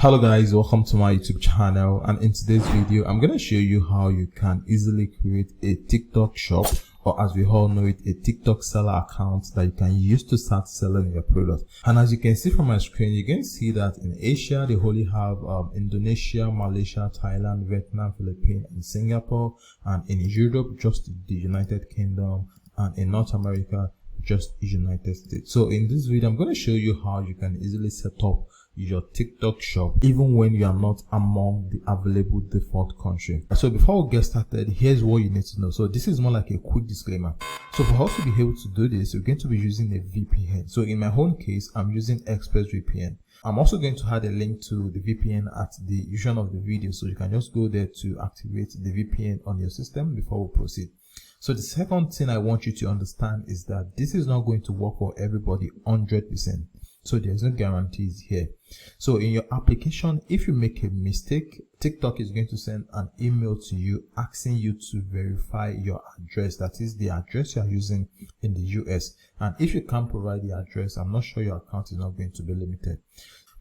Hello guys, welcome to my YouTube channel, and in today's video I'm going to show you how you can easily create a TikTok shop, or as we all know it, a TikTok seller account that you can use to start selling your product. And as you can see from my screen, you can see that in Asia they only have Indonesia, Malaysia, Thailand, Vietnam, Philippines and Singapore, and in Europe just the United Kingdom, and in North America just the United States. So in this video I'm going to show you how you can easily set up your TikTok shop even when you are not among the available default country. So before we get started, here's what you need to know. So this is more like a quick disclaimer. So for us to be able to do this, we're going to be using a VPN. So in my own case, I'm using ExpressVPN. I'm also going to add a link to the VPN at the description of the video, so you can just go there to activate the VPN on your system before we proceed. So the second thing I want you to understand is that this is not going to work for everybody 100%. So there's no guarantees here. So in your application, if you make a mistake, TikTok is going to send an email to you asking you to verify your address, that is the address you are using in the US. And if you can't provide the address, I'm not sure your account is not going to be limited.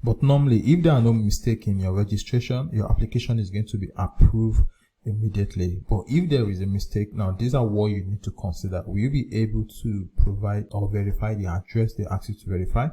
But normally, if there are no mistake in your registration, your application is going to be approved immediately. But if there is a mistake, now these are what you need to consider. Will you be able to provide or verify the address they ask you to verify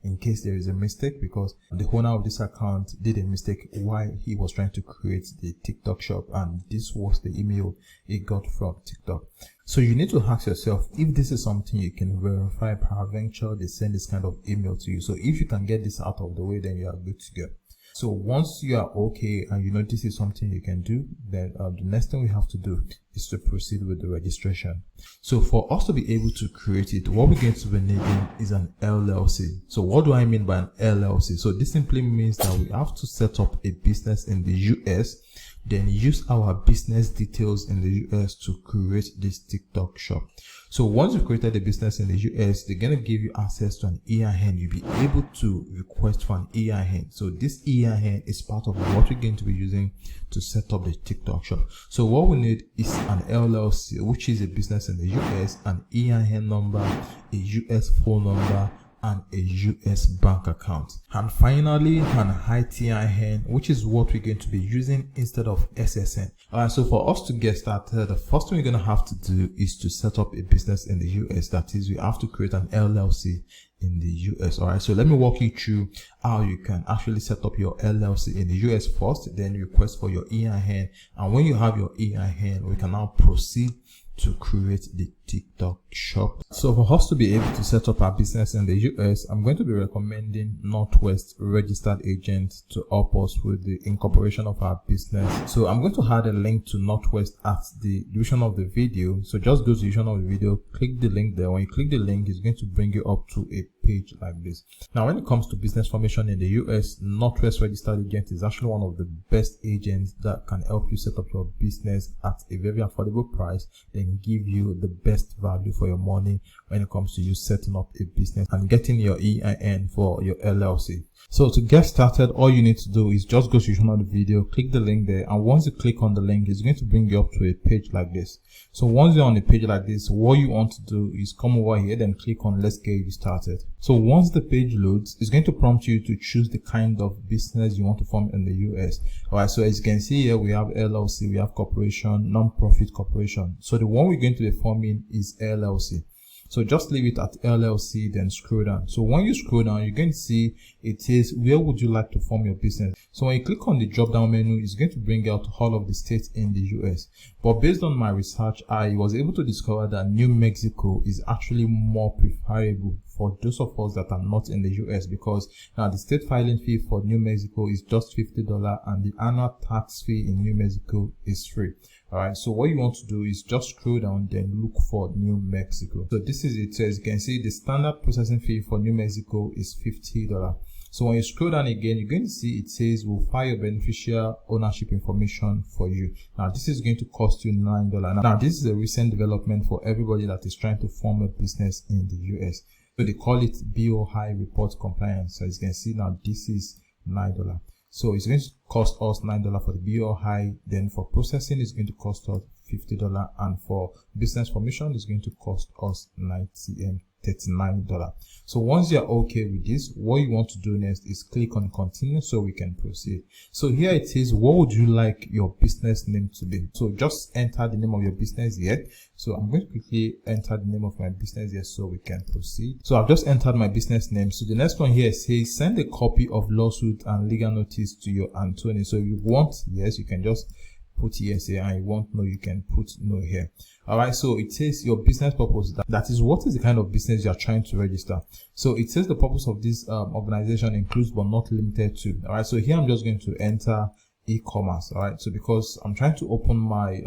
in case there is a mistake? Because the owner of this account did a mistake while he was trying to create the TikTok shop, and this was the email he got from TikTok. So you need to ask yourself if this is something you can verify. Peradventure they send this kind of email to you. So if you can get this out of the way, then you are good to go. So once you are okay and you know this is something you can do, then the next thing we have to do is to proceed with the registration. So for us to be able to create it, what we're going to be needing is an LLC. So what do I mean by an LLC? So this simply means that we have to set up a business in the US, then use our business details in the US to create this TikTok shop. So once you've created a business in the US, they're going to give you access to an EIN. You'll be able to request for an EIN. So this EIN is part of what we're going to be using to set up the TikTok shop. So what we need is an LLC, which is a business in the US, an EIN number, a US phone number, and a US bank account. And finally, an ITIN, which is what we're going to be using instead of SSN. Alright, so for us to get started, the first thing we're going to have to do is to set up a business in the US. That is, we have to create an LLC in the US. Alright, so let me walk you through how you can actually set up your LLC in the US first, then request for your EIN. And when you have your EIN, we can now proceed to create the TikTok shop. So for us to be able to set up our business in the US, I'm going to be recommending Northwest registered agent to help us with the incorporation of our business. So I'm going to add a link to Northwest at the description of the video. So just go to the description of the video, click the link there. When you click the link, it's going to bring you up to a page like this. Now when it comes to business formation in the US, Northwest registered agent is actually one of the best agents that can help you set up your business at a very affordable price, then give you the best value for your money when it comes to you setting up a business and getting your EIN for your LLC. So to get started, all you need to do is just go to the video, click the link there, and once you click on the link, it's going to bring you up to a page like this. So once you're on a page like this, what you want to do is come over here, then click on let's get you started. So once the page loads, it's going to prompt you to choose the kind of business you want to form in the US. Alright, so as you can see here, we have LLC, we have corporation, non-profit corporation. So the one we're going to be forming is LLC. So just leave it at LLC, then scroll down. So when you scroll down, you're going to see it says, where would you like to form your business? So when you click on the drop down menu, it's going to bring out all of the states in the US. But based on my research, I was able to discover that New Mexico is actually more preferable for those of us that are not in the US, because now the state filing fee for New Mexico is just $50 and the annual tax fee in New Mexico is free. Alright, so what you want to do is just scroll down, then look for New Mexico. So this is it. So as you can see, the standard processing fee for New Mexico is $50. So when you scroll down again, you're going to see it says we'll file your beneficial ownership information for you. Now this is going to cost you $9. Now this is a recent development for everybody that is trying to form a business in the US. So they call it BOI report compliance. So as you can see now, this is $9. So it's going to cost us $9 for the BOI. Then for processing, it's going to cost us $50, and for business formation, it's going to cost us $90. $39. So once you're okay with this, what you want to do next is click on continue so we can proceed. So here it is, what would you like your business name to be? So just enter the name of your business here. So I'm going to quickly enter the name of my business here so we can proceed. So I've just entered my business name. So the next one here says send a copy of lawsuit and legal notice to your attorney. So if you want yes, you can just put yes here, and you want no, you can put no here. All right, so it says your business purpose, that is what is the kind of business you are trying to register. So it says the purpose of this organization includes but not limited to. All right, so here I'm just going to enter e-commerce. All right, so because I'm trying to open my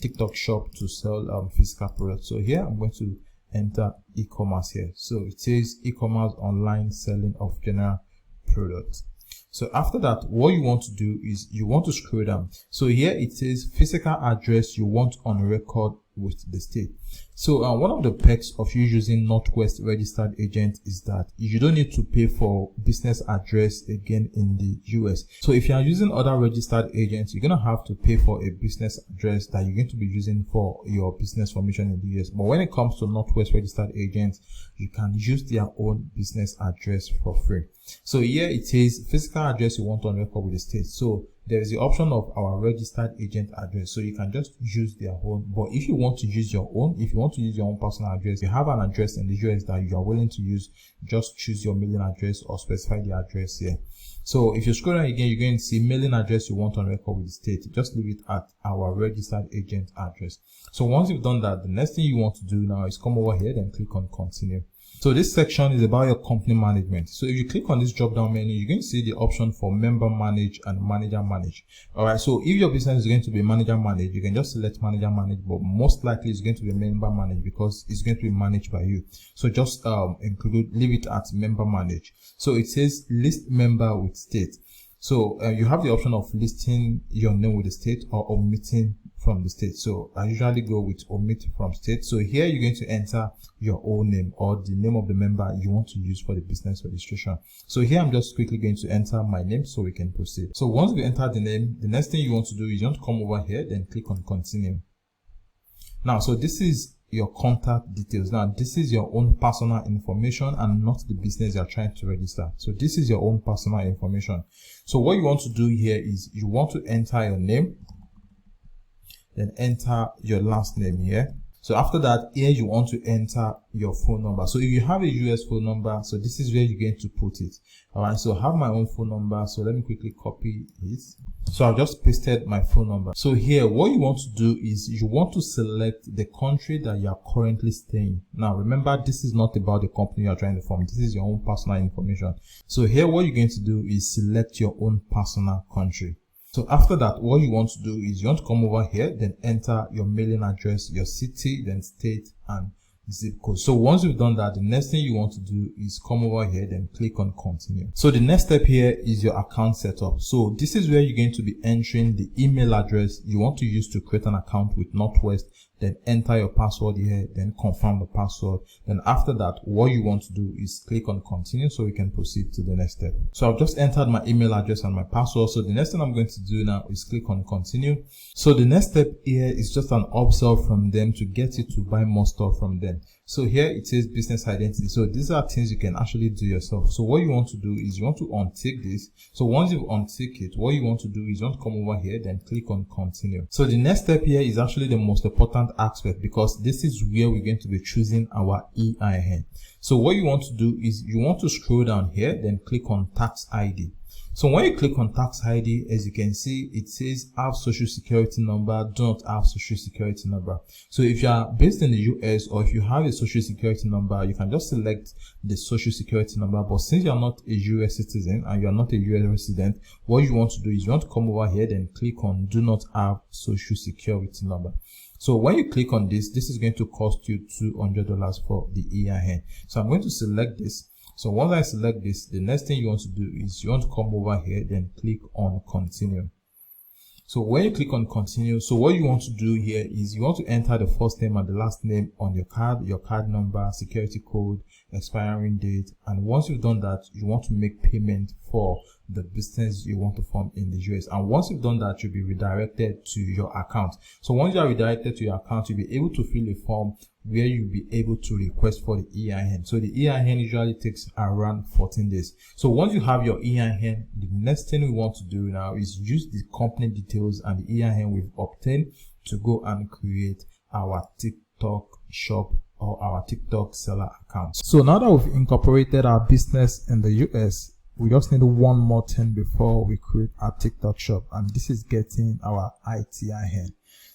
TikTok shop to sell physical products, so here I'm going to enter e-commerce here. So it says e-commerce online selling of general products. So after that, what you want to do is you want to scroll down. So here it says physical address you want on record with the state. So one of the perks of you using Northwest registered agent is that you don't need to pay for business address again in the US. So if you are using other registered agents, you're going to have to pay for a business address that you're going to be using for your business formation in the US. But when it comes to Northwest registered agents, you can use their own business address for free. So here it says physical address you want on record with the state. So there is the option of our registered agent address, so you can just use their own. But if you want to use your own, if you want to use your own personal address, you have an address in the US that you are willing to use, just choose your mailing address or specify the address here. So if you scroll down again, you're going to see mailing address you want on record with the state. Just leave it at our registered agent address. So once you've done that, the next thing you want to do now is come over here, then click on continue. So this section is about your company management. So if you click on this drop down menu, you're going to see the option for member manage and manager manage. All right. So if your business is going to be manager manage, you can just select manager manage, but most likely it's going to be member manage because it's going to be managed by you. So just leave it at member manage. So it says list member with state. So you have the option of listing your name with the state or omitting from the state. So I usually go with omit from state. So here you're going to enter your own name or the name of the member you want to use for the business registration. So here I'm just quickly going to enter my name so we can proceed. So once we enter the name, the next thing you want to do is you want to come over here, then click on continue. Now, so this is your contact details. Now, this is your own personal information and not the business you're trying to register. So this is your own personal information. So what you want to do here is you want to enter your name, then enter your last name here. So after that, here you want to enter your phone number. So if you have a US phone number, so this is where you're going to put it. All right, so I have my own phone number. So let me quickly copy it. So I've just pasted my phone number. So here, what you want to do is you want to select the country that you are currently staying. Now, remember, this is not about the company you are trying to form. This is your own personal information. So here, what you're going to do is select your own personal country. So after that, what you want to do is you want to come over here, then enter your mailing address, your city, then state, and zip code. So once you've done that, the next thing you want to do is come over here, then click on continue. So the next step here is your account setup. So this is where you're going to be entering the email address you want to use to create an account with Northwest, then enter your password here, then confirm the password. Then after that, what you want to do is click on continue so we can proceed to the next step. So I've just entered my email address and my password. So the next thing I'm going to do now is click on continue. So the next step here is just an upsell from them to get you to buy more stuff from them. So here it says business identity. So these are things you can actually do yourself. So what you want to do is you want to untick this. So once you untick it, what you want to do is you want to come over here, then click on continue. So the next step here is actually the most important aspect because this is where we're going to be choosing our EIN. So what you want to do is you want to scroll down here, then click on tax ID. So when you click on tax ID, as you can see, it says have social security number, do not have social security number. So if you are based in the US or if you have a social security number, you can just select the social security number. But since you are not a US citizen and you are not a US resident, what you want to do is you want to come over here, then click on do not have social security number. So when you click on this, this is going to cost you $200 for the EIN. So I'm going to select this. So once I select this, the next thing you want to do is you want to come over here, then click on continue. So when you click on continue, so what you want to do here is you want to enter the first name and the last name on your card number, security code, expiring date. And once you've done that, you want to make payment for the business you want to form in the US. And once you've done that, you'll be redirected to your account. So once you are redirected to your account, you'll be able to fill a form where you'll be able to request for the EIN. So the EIN usually takes around 14 days. So once you have your EIN, the next thing we want to do now is use the company details and the EIN we've obtained to go and create our TikTok shop or our TikTok seller account. So now that we've incorporated our business in the US, we just need one more thing before we create our TikTok shop, and this is getting our ITIN.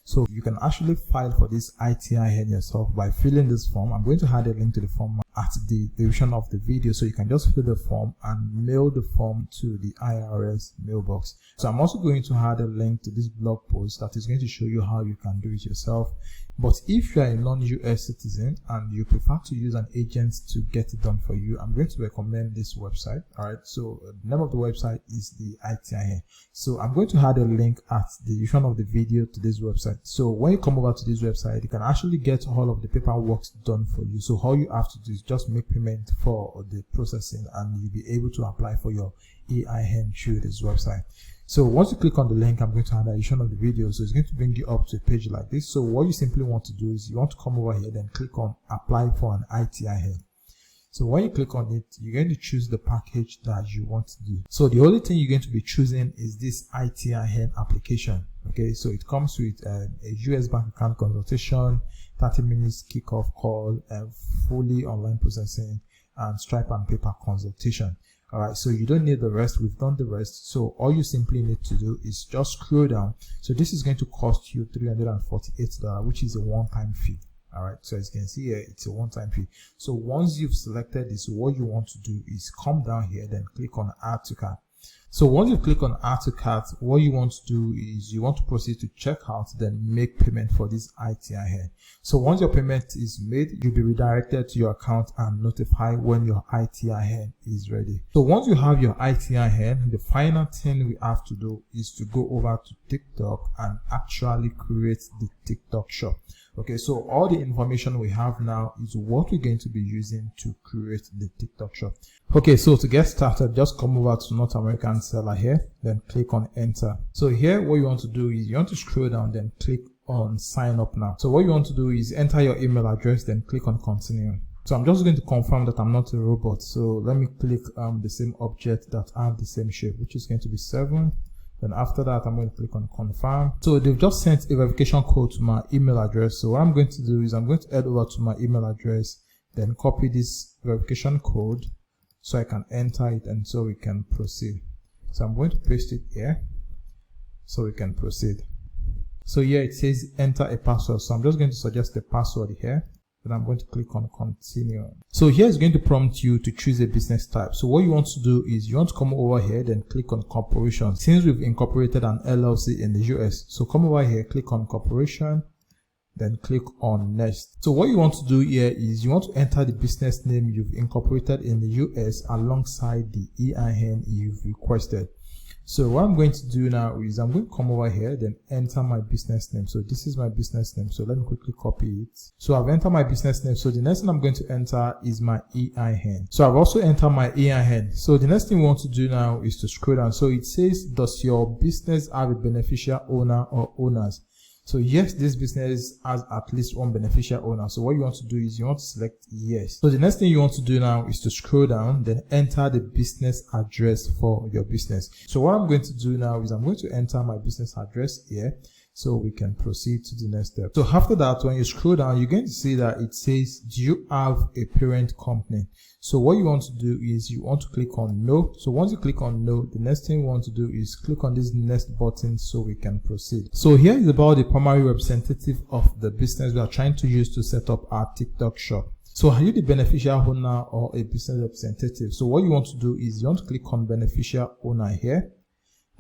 So you can actually file for this ITIN yourself by filling this form. I'm going to add a link to the form at the description of the video, so you can just fill the form and mail the form to the IRS mailbox. So I'm also going to add a link to this blog post that is going to show you how you can do it yourself. But if you are a non-US citizen and you prefer to use an agent to get it done for you, I'm going to recommend this website. All right, so the name of the website is the ITIN. So I'm going to add a link at the description of the video to this website. So when you come over to this website, you can actually get all of the paperwork done for you. So all you have to do is just make payment for the processing, and you'll be able to apply for your EIN through this website. So once you click on the link, I'm going to add a description of the video. So it's going to bring you up to a page like this. So what you simply want to do is you want to come over here, then click on apply for an ITIN. So when you click on it, you're going to choose the package that you want to do. So the only thing you're going to be choosing is this ITIN application. Okay, so it comes with a US bank account consultation, 30 minutes kickoff call, fully online processing, and Stripe and paper consultation. All right, so you don't need the rest. We've done the rest. So all you simply need to do is just scroll down. So this is going to cost you $348, which is a one-time fee. All right, so as you can see here, it's a one-time fee. So once you've selected this, what you want to do is come down here, then click on add to cart. So once you click on add to cart, what you want to do is you want to proceed to checkout, then make payment for this ITIN. So once your payment is made, you'll be redirected to your account and notified when your ITIN is ready. So once you have your ITIN, the final thing we have to do is to go over to TikTok and actually create the TikTok shop. Okay, so all the information we have now is what we're going to be using to create the TikTok shop. Okay, so to get started, just come over to North American Seller here, then click on enter. So here, what you want to do is you want to scroll down, then click on sign up now. So what you want to do is enter your email address, then click on continue. So I'm just going to confirm that I'm not a robot. So let me click the same object that have the same shape, which is going to be 7. Then after that, I'm going to click on confirm. So they've just sent a verification code to my email address. So what I'm going to do is I'm going to head over to my email address, then copy this verification code so I can enter it and so we can proceed. So I'm going to paste it here so we can proceed. So here it says enter a password. So I'm just going to suggest a password here. Then I'm going to click on continue. So here it's going to prompt you to choose a business type. So what you want to do is you want to come over here, then click on corporation. Since we've incorporated an LLC in the US, so come over here, click on corporation, then click on next. So what you want to do here is you want to enter the business name you've incorporated in the US alongside the EIN you've requested. So what I'm going to do now is I'm going to come over here, then enter my business name. So this is my business name. So let me quickly copy it. So I've entered my business name. So the next thing I'm going to enter is my EIN. So I've also entered my EIN. So the next thing we want to do now is to scroll down. So it says, does your business have a beneficial owner or owners? So yes, this business has at least one beneficial owner. So what you want to do is you want to select yes. So the next thing you want to do now is to scroll down, then enter the business address for your business. So what I'm going to do now is I'm going to enter my business address here so we can proceed to the next step. So after that, when you scroll down, you're going to see that it says, do you have a parent company? So what you want to do is you want to click on no. So once you click on no, the next thing you want to do is click on this next button so we can proceed. So here is about the primary representative of the business we are trying to use to set up our TikTok shop. So are you the beneficial owner or a business representative? So what you want to do is you want to click on beneficial owner here.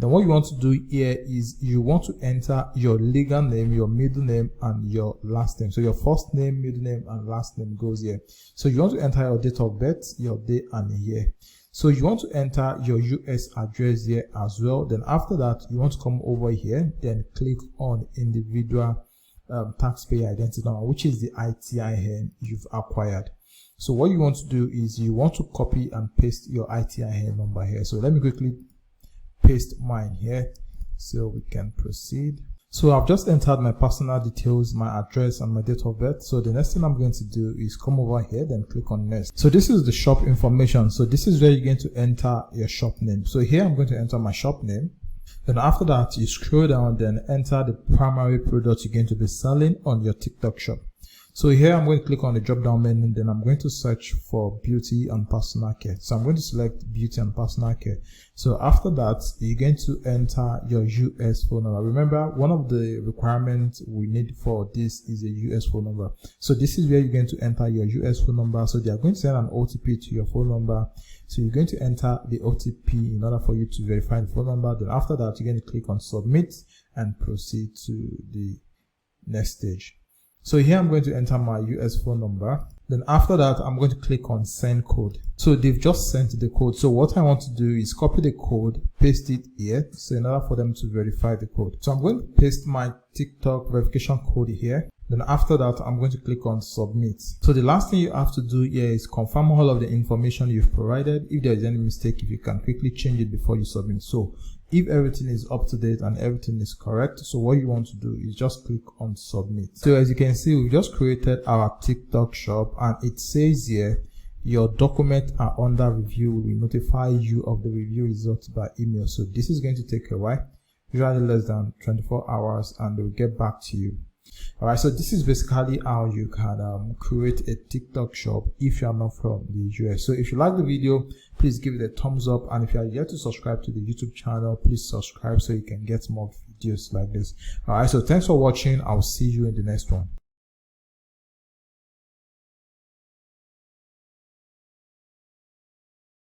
Then what you want to do here is you want to enter your legal name, your middle name, and your last name. So your first name, middle name, and last name goes here. So you want to enter your date of birth, your day and year. So you want to enter your US address here as well. Then after that, you want to come over here, then click on individual taxpayer identity number, which is the ITIN you've acquired. So what you want to do is you want to copy and paste your ITIN number here. So let me quickly paste mine here so we can proceed. So I've just entered my personal details, my address and my date of birth. So the next thing I'm going to do is come over here, then click on next. So this is the shop information. So this is where you're going to enter your shop name. So here I'm going to enter my shop name. Then after that, you scroll down, then enter the primary product you're going to be selling on your TikTok shop. So here I'm going to click on the drop down menu, then I'm going to search for beauty and personal care. So I'm going to select beauty and personal care. So after that, you're going to enter your US phone number. Remember, one of the requirements we need for this is a US phone number. So this is where you're going to enter your US phone number. So they are going to send an OTP to your phone number. So you're going to enter the OTP in order for you to verify the phone number. Then after that, you're going to click on submit and proceed to the next stage. So here I'm going to enter my US phone number. Then after that, I'm going to click on send code. So they've just sent the code. So what I want to do is copy the code, paste it here. So in order for them to verify the code. So I'm going to paste my TikTok verification code here. Then after that, I'm going to click on submit. So the last thing you have to do here is confirm all of the information you've provided. If there is any mistake, if you can quickly change it before you submit. So if everything is up to date and everything is correct, so what you want to do is just click on submit. So as you can see, we just created our TikTok shop and it says here, your documents are under review. We will notify you of the review results by email. So this is going to take a while, usually less than 24 hours, and they will get back to you. Alright, so this is basically how you can create a TikTok shop if you are not from the US. So if you like the video, please give it a thumbs up, and if you are yet to subscribe to the YouTube channel, please subscribe so you can get more videos like this. Alright, so thanks for watching. I'll see you in the next one.